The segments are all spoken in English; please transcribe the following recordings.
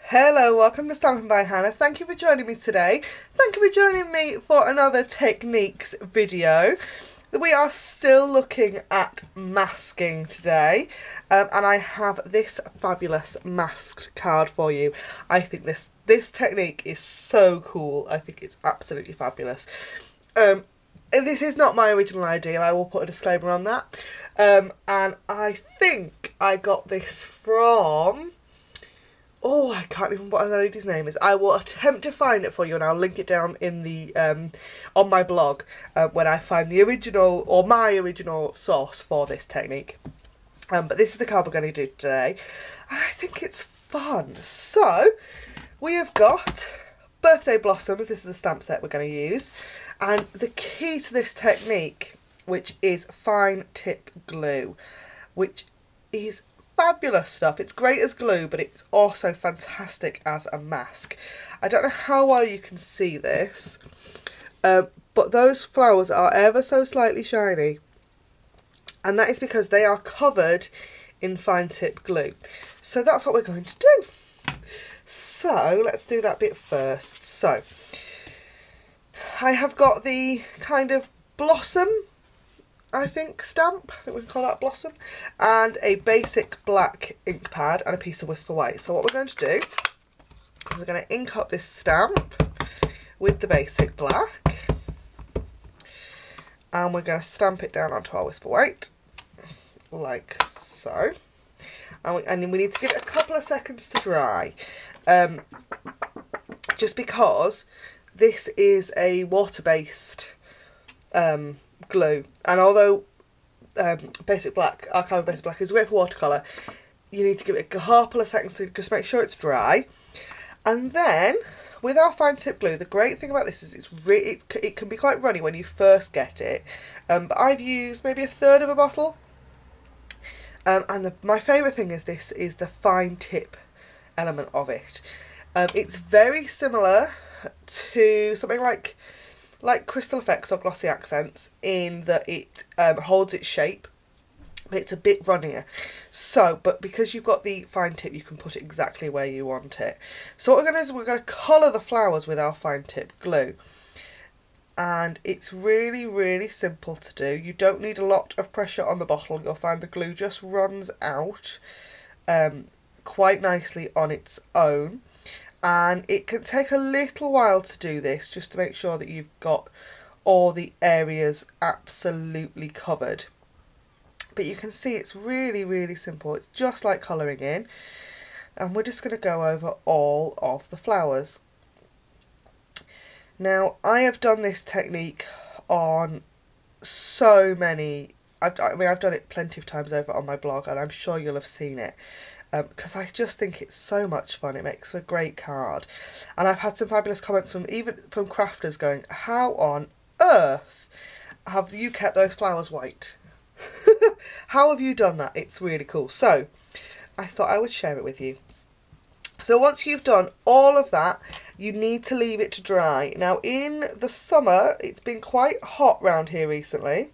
Hello, welcome to Stampin' by Hannah. Thank you for joining me today. Thank you for joining me for another techniques video. We are still looking at masking today, and I have this fabulous masked card for you. I think this technique is so cool. I think it's absolutely fabulous. And this is not my original idea. I will put a disclaimer on that. And I think I got this from... oh, I can't even what the lady's name is. I will attempt to find it for you, and I'll link it down in the on my blog when I find the original or my original source for this technique. But this is the card we're going to do today, and I think it's fun. So we have got birthday blossoms. This is the stamp set we're going to use, and the key to this technique, which is fine tip glue, which is fabulous stuff. It's great as glue, but it's also fantastic as a mask. I don't know how well you can see this, but those flowers are ever so slightly shiny, and that is because they are covered in fine tip glue. So that's what we're going to do. So let's do that bit first. So I have got the kind of blossom, I think we can call that blossom, and a basic black ink pad and a piece of Whisper White. So what we're going to do is we're going to ink up this stamp with the basic black, and we're going to stamp it down onto our Whisper White like so, and then we need to give it a couple of seconds to dry, just because this is a water-based glue, and although basic black, archival basic black is great for watercolour, you need to give it a couple of seconds to just make sure it's dry. And then with our fine tip glue, the great thing about this is it can be quite runny when you first get it, but I've used maybe a third of a bottle, and my favourite thing is this is the fine tip element of it. It's very similar to something like Crystal Effects or Glossy Accents in that it holds its shape, but it's a bit runnier. So, but because you've got the fine tip, you can put it exactly where you want it. So what we're going to do is we're going to colour the flowers with our fine tip glue. And it's really, really simple to do. You don't need a lot of pressure on the bottle. You'll find the glue just runs out quite nicely on its own. And it can take a little while to do this, just to make sure that you've got all the areas absolutely covered. But you can see it's really, really simple. It's just like colouring in. And we're just going to go over all of the flowers. Now, I have done this technique on so many... I've done it plenty of times over on my blog, and I'm sure you'll have seen it. Because I just think it's so much fun. It makes a great card, and I've had some fabulous comments from crafters going, how on earth have you kept those flowers white? How have you done that? It's really cool. So I thought I would share it with you. So once you've done all of that, you need to leave it to dry. Now in the summer, it's been quite hot round here recently,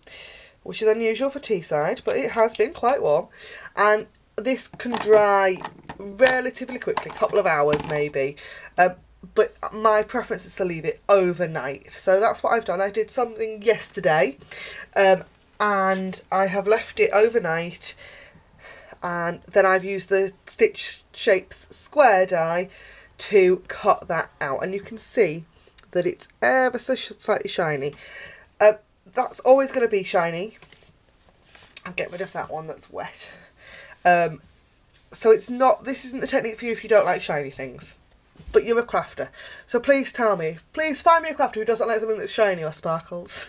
which is unusual for Teesside, but it has been quite warm, and this can dry relatively quickly, a couple of hours maybe, but my preference is to leave it overnight. So that's what I've done. I did something yesterday, and I have left it overnight, and then I've used the Stitch Shapes square die to cut that out, and you can see that it's ever so slightly shiny. That's always going to be shiny. I'll get rid of that one that's wet. So this isn't the technique for you if you don't like shiny things, but you're a crafter. So please tell me, please find me a crafter who doesn't like something that's shiny or sparkles,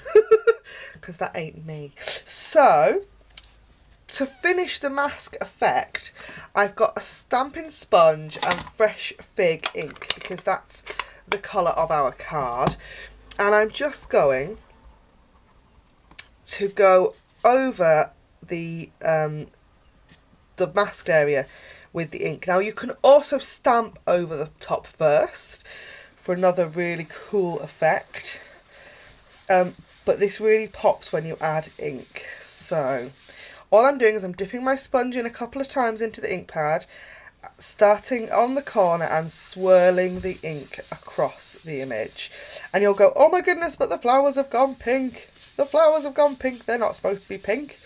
because that ain't me. So to finish the mask effect, I've got a stamping sponge and fresh fig ink, because that's the colour of our card, and I'm just going to go over the masked area with the ink. Now you can also stamp over the top first for another really cool effect, but this really pops when you add ink. So all I'm doing is I'm dipping my sponge in a couple of times into the ink pad, starting on the corner and swirling the ink across the image. And you'll go, oh my goodness, but the flowers have gone pink. The flowers have gone pink. They're not supposed to be pink.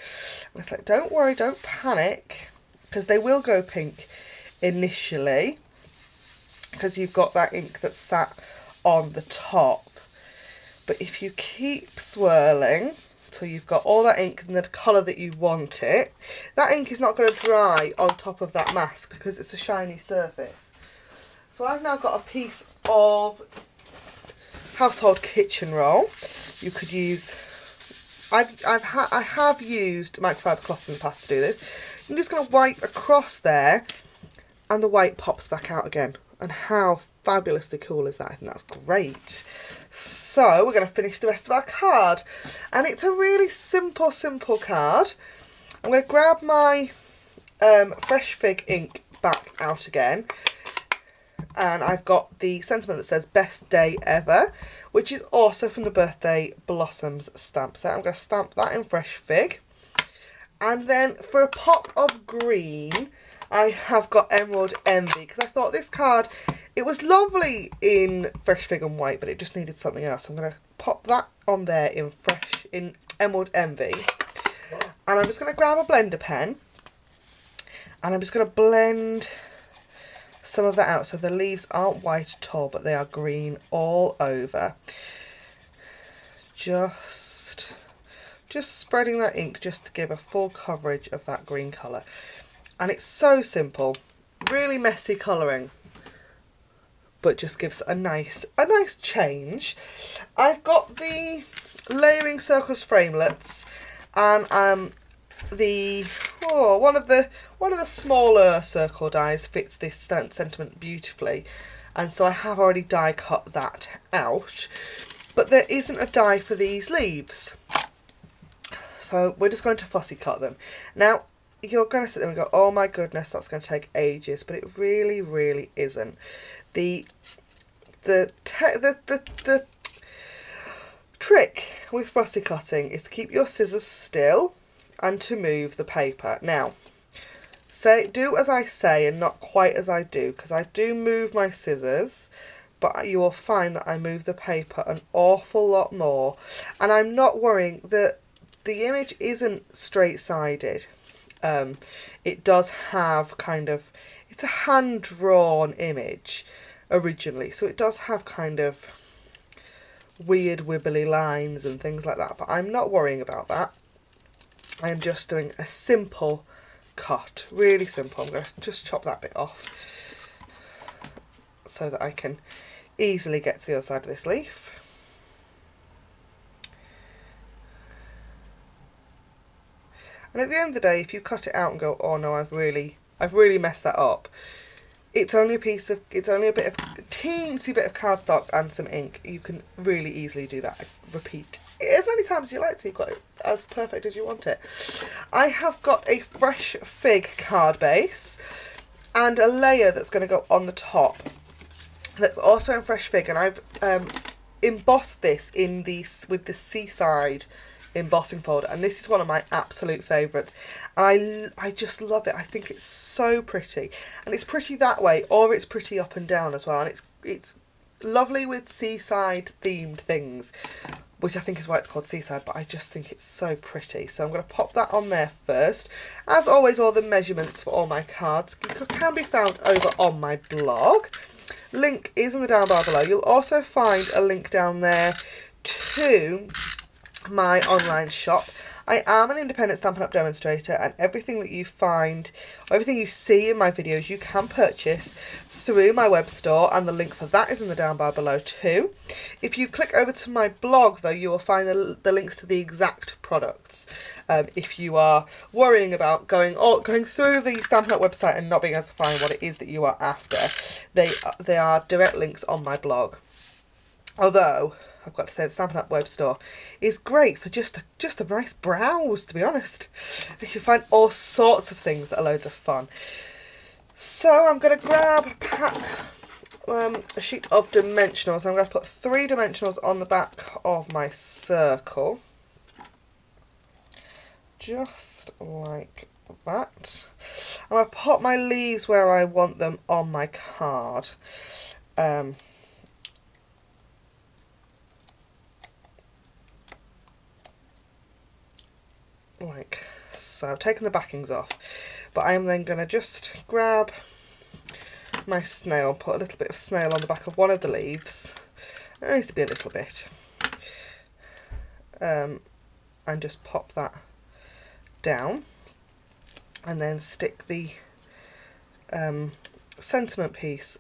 And it's like, don't worry, don't panic, because they will go pink initially, because you've got that ink that's sat on the top. But if you keep swirling till you've got all that ink in the colour that you want it, that ink is not going to dry on top of that mask because it's a shiny surface. So I've now got a piece of household kitchen roll. You could use, I have used microfiber cloth in the past to do this. I'm just going to wipe across there and the white pops back out again. And how fabulously cool is that? I think that's great. So we're going to finish the rest of our card. And it's a really simple card. I'm going to grab my Fresh Fig ink back out again. And I've got the sentiment that says best day ever, which is also from the Birthday Blossoms stamp set. I'm going to stamp that in Fresh Fig. And then for a pop of green, I have got Emerald Envy, because I thought this card, it was lovely in Fresh Fig and white, but it just needed something else. I'm going to pop that on there in Emerald Envy. And I'm just going to grab a blender pen and I'm just going to blend some of that out. So the leaves aren't white at all, but they are green all over. Just spreading that ink just to give a full coverage of that green colour. And it's so simple, really messy colouring, but just gives a nice change. I've got the Layering Circles framelets and one of the smaller circle dies fits this sentiment beautifully, and so I have already die cut that out. But there isn't a die for these leaves, so we're just going to fussy cut them now. You're going to sit there and go, oh my goodness, that's going to take ages, but it really isn't. The trick with fussy cutting is to keep your scissors still and to move the paper. Now, do as I say and not quite as I do, because I do move my scissors, but you will find that I move the paper an awful lot more. And I'm not worrying that the image isn't straight-sided. It does have it's a hand-drawn image originally, so it does have kind of weird wibbly lines and things like that, but I'm not worrying about that. I am just doing a simple cut, really simple. I'm going to just chop that bit off so that I can easily get to the other side of this leaf. And at the end of the day, if you cut it out and go, oh no, I've really messed that up, it's only a bit of teensy bit of cardstock and some ink. You can really easily do that. Repeat it as many times as you like to. You've got it as perfect as you want it. I have got a Fresh Fig card base and a layer that's going to go on the top. That's also in Fresh Fig, and I've embossed this with the Seaside embossing folder, and this is one of my absolute favourites. I just love it. I think it's so pretty, and it's pretty that way, or it's pretty up and down as well, and it's lovely with seaside themed things, which I think is why it's called Seaside, but I just think it's so pretty. So I'm going to pop that on there first. As always, all the measurements for all my cards can be found over on my blog. Link is in the down bar below. You'll also find a link down there to my online shop. I am an independent Stampin' Up demonstrator, and everything that you find, or everything you see in my videos, you can purchase through my web store, and the link for that is in the down bar below too. If you click over to my blog though, you will find the links to the exact products. If you are worrying about going through the Stampin' Up website and not being able to find what it is that you are after, they are direct links on my blog. Although I've got to say the Stampin' Up web store is great for just a nice browse, to be honest. You can find all sorts of things that are loads of fun. So I'm going to grab a sheet of dimensionals. I'm going to put 3 dimensionals on the back of my circle. Just like that. I'm going to put my leaves where I want them on my card. Like so. I've taken the backings off, but I am then going to just grab my snail, put a little bit of snail on the back of one of the leaves. It needs to be a little bit. And just pop that down, and then stick the sentiment piece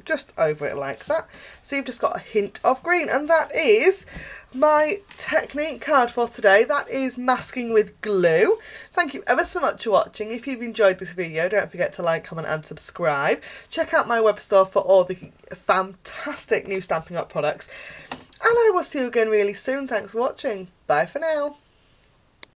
just over it like that. So you've just got a hint of green, and that is my technique card for today. That is masking with glue. Thank you ever so much for watching. If you've enjoyed this video, don't forget to like, comment and subscribe. Check out my web store for all the fantastic new Stampin' Up products, and I will see you again really soon. Thanks for watching. Bye for now.